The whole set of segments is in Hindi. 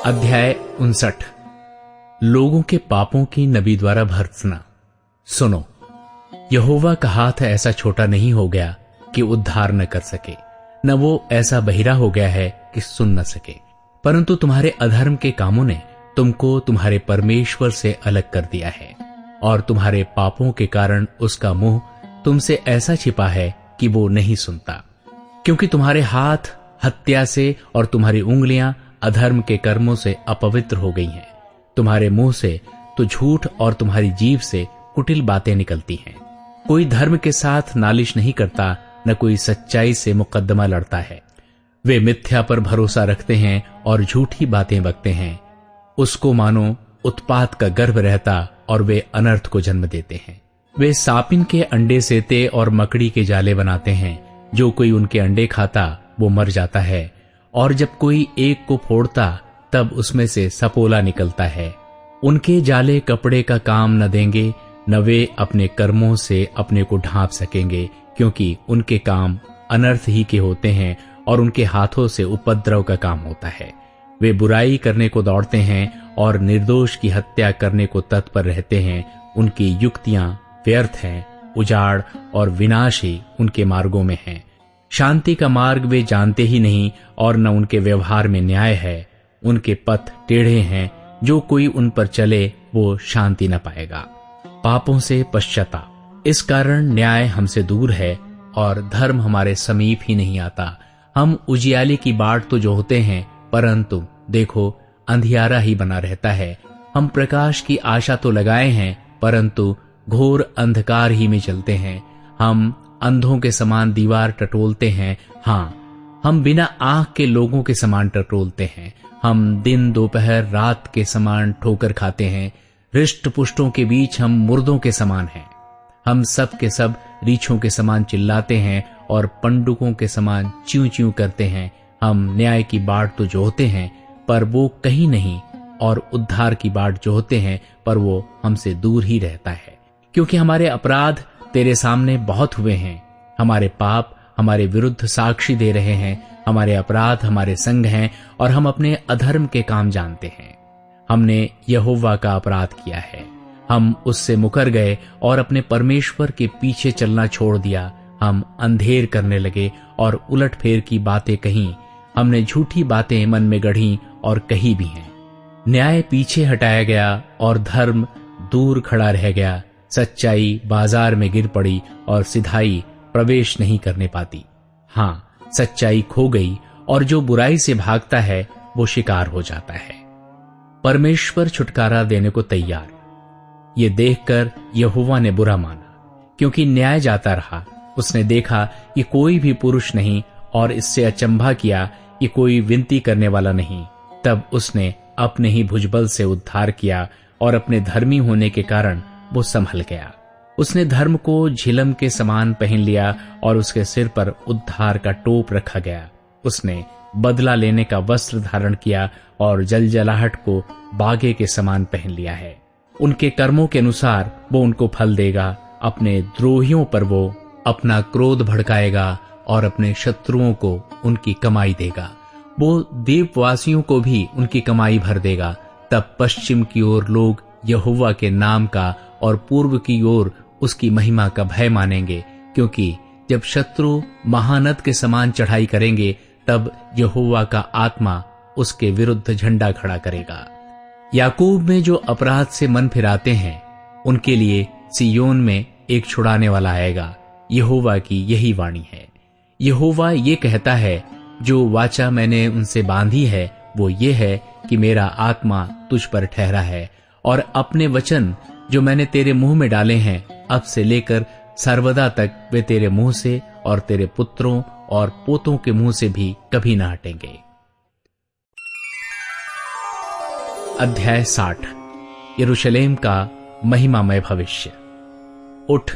अध्याय 59। लोगों के पापों की नबी द्वारा भर्त्सना। सुनो, यहोवा का हाथ ऐसा छोटा नहीं हो गया कि उद्धार न कर सके, न वो ऐसा बहिरा हो गया है कि सुन न सके, परंतु तुम्हारे अधर्म के कामों ने तुमको तुम्हारे परमेश्वर से अलग कर दिया है, और तुम्हारे पापों के कारण उसका मुंह तुमसे ऐसा छिपा है कि वो नहीं सुनता। क्योंकि तुम्हारे हाथ हत्या से और तुम्हारी उंगलियां अधर्म के कर्मों से अपवित्र हो गई हैं। तुम्हारे मुंह से तो झूठ और तुम्हारी जीभ से कुटिल बातें निकलती हैं। कोई धर्म के साथ नालिश नहीं करता, न कोई सच्चाई से मुकद्दमा लड़ता है। वे मिथ्या पर भरोसा रखते हैं और झूठी बातें बकते हैं। उसको मानो उत्पात का गर्भ रहता और वे अनर्थ को जन्म देते हैं। वे सापिन के अंडे सेते और मकड़ी के जाले बनाते हैं। जो कोई उनके अंडे खाता वो मर जाता है, और जब कोई एक को फोड़ता तब उसमें से सपोला निकलता है। उनके जाले कपड़े का काम न देंगे, न वे अपने कर्मों से अपने को ढांप सकेंगे, क्योंकि उनके काम अनर्थ ही के होते हैं और उनके हाथों से उपद्रव का काम होता है। वे बुराई करने को दौड़ते हैं और निर्दोष की हत्या करने को तत्पर रहते हैं। उनकी युक्तियां व्यर्थ हैं, उजाड़ और विनाश ही उनके मार्गों में हैं। शांति का मार्ग वे जानते ही नहीं, और न उनके व्यवहार में न्याय है। उनके पथ टेढ़े हैं, जो कोई उन पर चले वो शांति न पाएगा। पापों से पश्चाताप, इस कारण न्याय हमसे दूर है और धर्म हमारे समीप ही नहीं आता। हम उजियाले की बाट तो जोहते हैं, परंतु देखो अंधियारा ही बना रहता है। हम प्रकाश की आशा तो लगाए हैं, परंतु घोर अंधकार ही में चलते हैं। हम अंधों के समान दीवार टटोलते हैं। हाँ, हम बिना आंख के लोगों के समान टटोलते हैं। हम दिन दोपहर रात के समान ठोकर खाते हैं। हृष्ट पुष्टों के बीच हम मुर्दों के समान हैं। हम सब के सब रीछों के समान चिल्लाते हैं और पंडुकों के समान च्यूं च्यूं करते हैं। हम न्याय की बाट तो जोहते हैं, पर वो कहीं नहीं, और उद्धार की बाट जोहते हैं, पर वो हमसे दूर ही रहता है। क्योंकि हमारे अपराध तेरे सामने बहुत हुए हैं। हमारे पाप हमारे विरुद्ध साक्षी दे रहे हैं। हमारे अपराध हमारे संग हैं, और हम अपने अधर्म के काम जानते हैं। हमने यहोवा का अपराध किया है। हम उससे मुकर गए और अपने परमेश्वर के पीछे चलना छोड़ दिया। हम अंधेर करने लगे और उलटफेर की बातें कहीं। हमने झूठी बातें मन में गढ़ी और कही भी हैं। न्याय पीछे हटाया गया और धर्म दूर खड़ा रह गया। सच्चाई बाजार में गिर पड़ी और सिधाई प्रवेश नहीं करने पाती। हाँ, सच्चाई खो गई और जो बुराई से भागता है वो शिकार हो जाता है। परमेश्वर छुटकारा देने को तैयार। ये देखकर यहोवा ने बुरा माना, क्योंकि न्याय जाता रहा। उसने देखा कि कोई भी पुरुष नहीं, और इससे अचंभा किया कि कोई विनती करने वाला नहीं। तब उसने अपने ही भुजबल से उद्धार किया, और अपने धर्मी होने के कारण वो संभल गया। उसने धर्म को झिलम के समान पहन लिया, और उसके सिर पर उद्धार का टोप रखा गया। उसने बदला लेने का वस्त्र धारण किया, और जलजलाहट को बागे के समान पहन लिया है। उनके कर्मों के अनुसार वो उनको फल देगा। अपने द्रोहियों पर वो अपना क्रोध भड़काएगा, और अपने शत्रुओं को उनकी कमाई देगा। वो द्वीपवासियों को भी उनकी कमाई भर देगा। तब पश्चिम की ओर लोग यहोवा के नाम का और पूर्व की ओर उसकी महिमा का भय मानेंगे, क्योंकि जब शत्रु महानद के समान चढ़ाई करेंगे, तब यहोवा का आत्मा उसके विरुद्ध झंडा खड़ा करेगा। याकूब में जो अपराध से मन फिराते हैं, उनके लिए सियोन में एक छुड़ाने वाला आएगा। यहोवा की यही वाणी है। यहोवा ये कहता है, जो वाचा मैंने उनसे बांधी है वो ये है कि मेरा आत्मा तुझ पर ठहरा है, और अपने वचन जो मैंने तेरे मुंह में डाले हैं, अब से लेकर सर्वदा तक वे तेरे मुंह से और तेरे पुत्रों और पोतों के मुंह से भी कभी न हटेंगे। अध्याय 60। यरूशलेम का महिमामय भविष्य। उठ,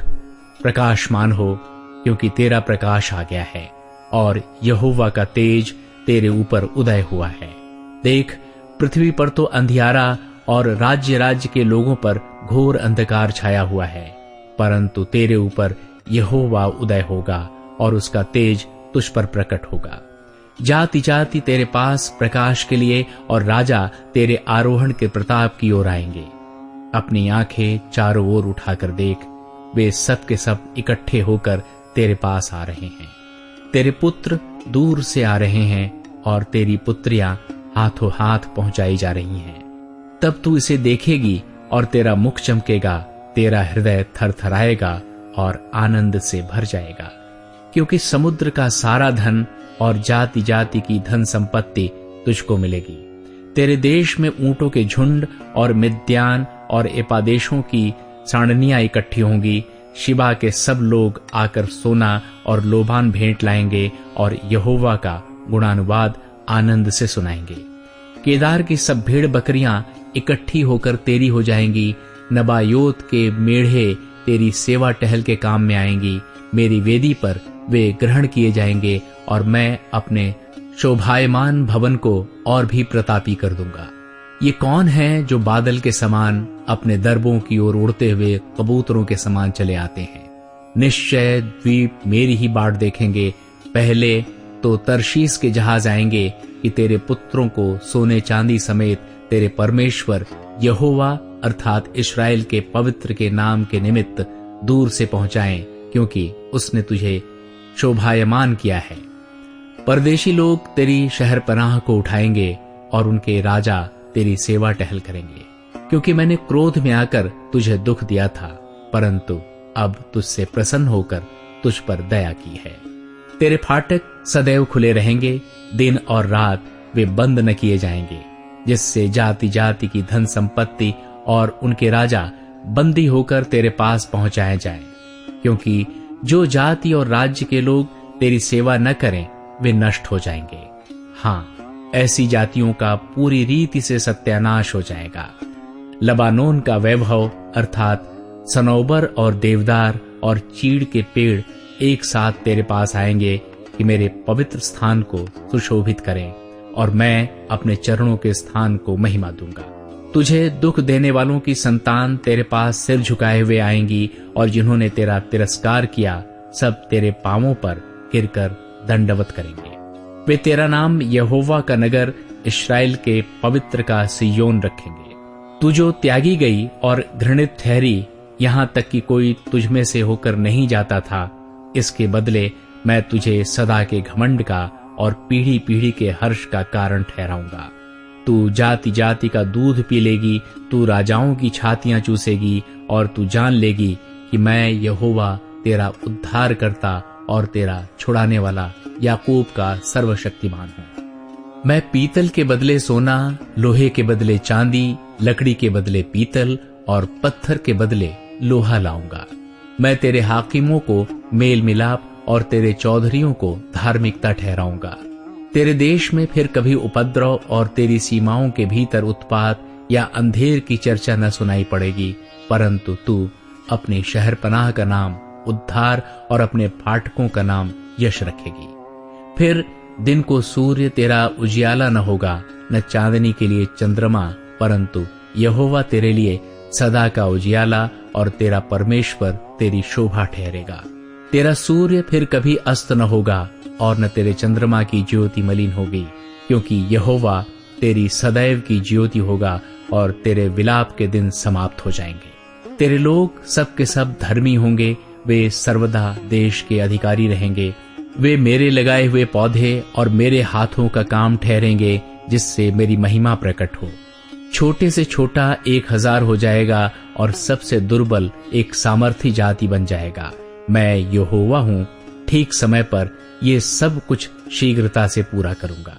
प्रकाशमान हो, क्योंकि तेरा प्रकाश आ गया है, और यहोवा का तेज तेरे ऊपर उदय हुआ है। देख, पृथ्वी पर तो अंधियारा और राज्य राज्य के लोगों पर घोर अंधकार छाया हुआ है, परंतु तेरे ऊपर यहोवा उदय होगा, और उसका तेज तुझ पर प्रकट होगा। जाति जाति तेरे पास प्रकाश के लिए और राजा तेरे आरोहण के प्रताप की ओर आएंगे। अपनी आंखें चारों ओर उठाकर देख, वे सब के सब इकट्ठे होकर तेरे पास आ रहे हैं। तेरे पुत्र दूर से आ रहे हैं और तेरी पुत्रियां हाथों हाथ पहुंचाई जा रही हैं। तब तू इसे देखेगी और तेरा मुख चमकेगा, तेरा हृदय थरथराएगा और आनंद से भर जाएगा, क्योंकि समुद्र का सारा धन और जाति जाति की धन संपत्ति तुझको मिलेगी। तेरे देश में ऊंटों के झुंड और मिद्यान और एपादेशों की साड़नियां इकट्ठी होंगी। शिबा के सब लोग आकर सोना और लोबान भेंट लाएंगे और यहोवा का गुणानुवाद आनंद से सुनाएंगे। केदार की सब भेड़ बकरियां इकट्ठी होकर तेरी हो जाएंगी। नबायोत के मेढ़े तेरी सेवा टहल के काम में आएंगी। मेरी वेदी पर वे ग्रहण किए जाएंगे और मैं अपने शोभायमान भवन को और भी प्रतापी कर दूंगा। ये कौन है जो बादल के समान अपने दरबों की ओर उड़ते हुए कबूतरों के समान चले आते हैं? निश्चय द्वीप मेरी ही बाट देखेंगे। पहले तो तरशीस के जहाज आएंगे कि तेरे पुत्रों को सोने चांदी समेत तेरे परमेश्वर यहोवा अर्थात इस्राएल के पवित्र के नाम के निमित्त दूर से पहुंचाएं, क्योंकि उसने तुझे शोभायमान किया है। परदेशी लोग तेरी शहरपनाह को उठाएंगे और उनके राजा तेरी सेवा टहल करेंगे, क्योंकि मैंने क्रोध में आकर तुझे दुख दिया था, परंतु अब तुझसे प्रसन्न होकर तुझ पर दया की है। तेरे फाटक सदैव खुले रहेंगे, दिन और रात वे बंद न किए जाएंगे, जिससे जाति जाति की धन संपत्ति और उनके राजा बंदी होकर तेरे पास पहुंचाए जाएं, क्योंकि जो जाति और राज्य के लोग तेरी सेवा न करें वे नष्ट हो जाएंगे। हाँ, ऐसी जातियों का पूरी रीति से सत्यानाश हो जाएगा। लबानोन का वैभव अर्थात सनौबर और देवदार और चीड़ के पेड़ एक साथ तेरे पास आएंगे कि मेरे पवित्र स्थान को सुशोभित करें, और मैं अपने चरणों के स्थान को महिमा दूंगा। तुझे दुख देने वालों की संतान तेरे पास सिर झुकाए हुए आएंगी, और जिन्होंने तेरा तिरस्कार किया सब तेरे पांवों पर गिरकर दंडवत करेंगे। वे तेरा नाम यहोवा का नगर इस्राएल के पवित्र का सिय्योन रखेंगे। तू जो त्यागी गई और घृणित ठहरी, यहाँ तक कि कोई तुझमें से होकर नहीं जाता था, इसके बदले मैं तुझे सदा के घमंड का और पीढ़ी पीढ़ी के हर्ष का कारण ठहराऊंगा। तू जाति जाति का दूध पी लेगी, तू राजाओं की छातियां चूसेगी, और तू जान लेगी कि मैं यहोवा तेरा उद्धार करता और तेरा छुड़ाने वाला याकूब का सर्वशक्तिमान हूं। मैं पीतल के बदले सोना, लोहे के बदले चांदी, लकड़ी के बदले पीतल और पत्थर के बदले लोहा लाऊंगा। मैं तेरे हाकिमों को मेल मिलाप और तेरे चौधरियों को धार्मिकता ठहराऊंगा। तेरे देश में फिर कभी उपद्रव और तेरी सीमाओं के भीतर उत्पात या अंधेर की चर्चा न सुनाई पड़ेगी, परंतु तू अपने शहरपनाह का नाम उद्धार और अपने फाटकों का नाम यश रखेगी। फिर दिन को सूर्य तेरा उजियाला न होगा, न चांदनी के लिए चंद्रमा, परंतु यहोवा तेरे लिए सदा का उजियाला और तेरा परमेश्वर तेरी शोभा ठहरेगा। तेरा सूर्य फिर कभी अस्त न होगा और न तेरे चंद्रमा की ज्योति मलिन होगी, क्योंकि यहोवा तेरी सदैव की ज्योति होगा और तेरे विलाप के दिन समाप्त हो जाएंगे। तेरे लोग सब के सब धर्मी होंगे, वे सर्वदा देश के अधिकारी रहेंगे। वे मेरे लगाए हुए पौधे और मेरे हाथों का काम ठहरेंगे, जिससे मेरी महिमा प्रकट हो। छोटे से छोटा 1000 हो जाएगा और सबसे दुर्बल एक सामर्थी जाति बन जाएगा। मैं यहोवा हूँ, ठीक समय पर ये सब कुछ शीघ्रता से पूरा करूंगा।